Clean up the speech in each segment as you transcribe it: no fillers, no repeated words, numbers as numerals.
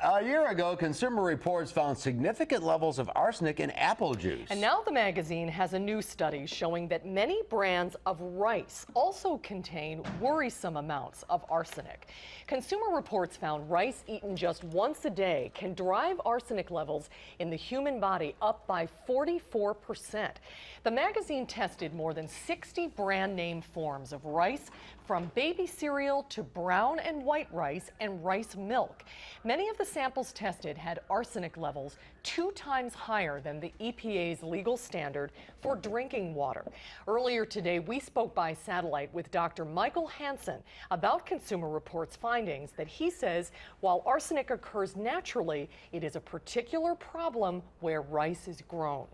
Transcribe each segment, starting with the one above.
A year ago, Consumer Reports found significant levels of arsenic in apple juice. And now the magazine has a new study showing that many brands of rice also contain worrisome amounts of arsenic. Consumer Reports found rice eaten just once a day can drive arsenic levels in the human body up by 44%. The magazine tested more than 60 brand name forms of rice, from baby cereal to brown and white rice and rice milk. Many of the samples tested had arsenic levels 2 times higher than the EPA's legal standard for drinking water. Earlier today, we spoke by satellite with Dr. Michael Hansen about Consumer Reports' findings that he says while arsenic occurs naturally, it is a particular problem where rice is grown.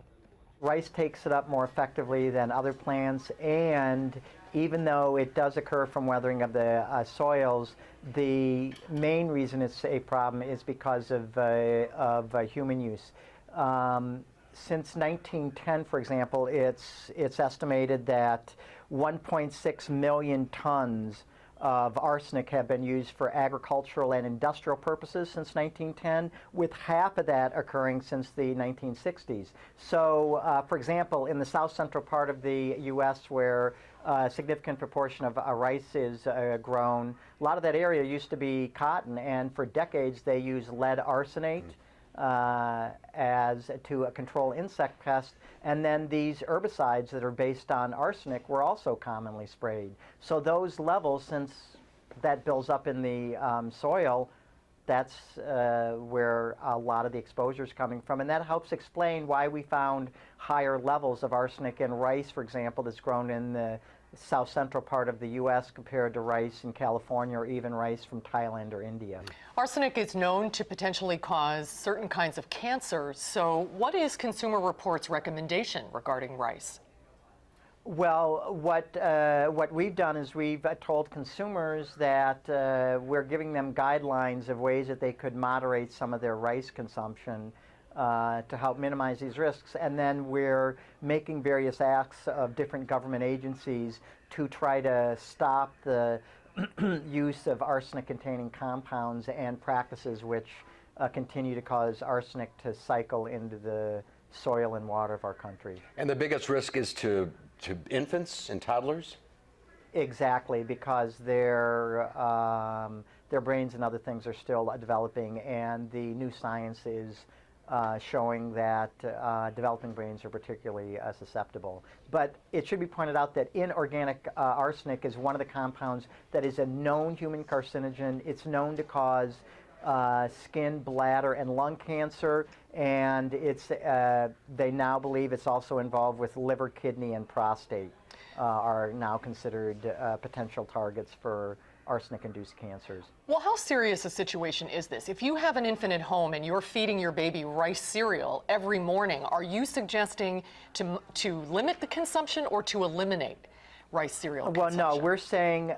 Rice takes it up more effectively than other plants, and even though it does occur from weathering of the soils, the main reason it's a problem is because of human use. Since 1910, for example, it's estimated that 1.6 million tons of arsenic have been used for agricultural and industrial purposes since 1910, with half of that occurring since the 1960s. So, for example, in the south central part of the U.S., where a significant proportion of rice is grown, a lot of that area used to be cotton, and for decades they used lead arsenate to control insect pests, and then these herbicides that are based on arsenic were also commonly sprayed. So those levels, since that builds up in the soil, that's where a lot of the exposure is coming from, and that helps explain why we found higher levels of arsenic in rice, for example, that's grown in the south central part of the U.S. compared to rice in California or even rice from Thailand or India. Arsenic is known to potentially cause certain kinds of cancer. So what is Consumer Reports' recommendation regarding rice? Well, what we've done is we've told consumers that we're giving them guidelines of ways that they could moderate some of their rice consumption to help minimize these risks, and then we're making various acts of different government agencies to try to stop the use of arsenic-containing compounds and practices which continue to cause arsenic to cycle into the soil and water of our country. And the biggest risk is to infants and toddlers? Exactly, because their brains and other things are still developing, and the new science is showing that developing brains are particularly susceptible. But it should be pointed out that inorganic arsenic is one of the compounds that is a known human carcinogen. It's known to cause skin, bladder, and lung cancer, and they now believe it's also involved with liver, kidney, and prostate are now considered potential targets for arsenic-induced cancers. Well, how serious a situation is this? If you have an infant at home and you're feeding your baby rice cereal every morning, are you suggesting to limit the consumption or to eliminate rice cereal consumption? Well, no, we're saying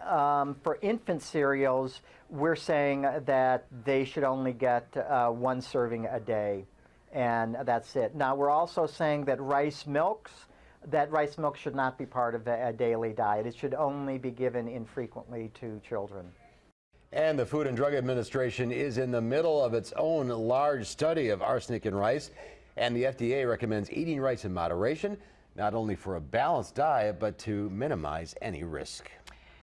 for infant cereals, we're saying that they should only get 1 serving a day, and that's it. Now, we're also saying that rice milk should not be part of a daily diet. It should only be given infrequently to children. And the Food and Drug Administration is in the middle of its own large study of arsenic in rice, and the FDA recommends eating rice in moderation, not only for a balanced diet, but to minimize any risk.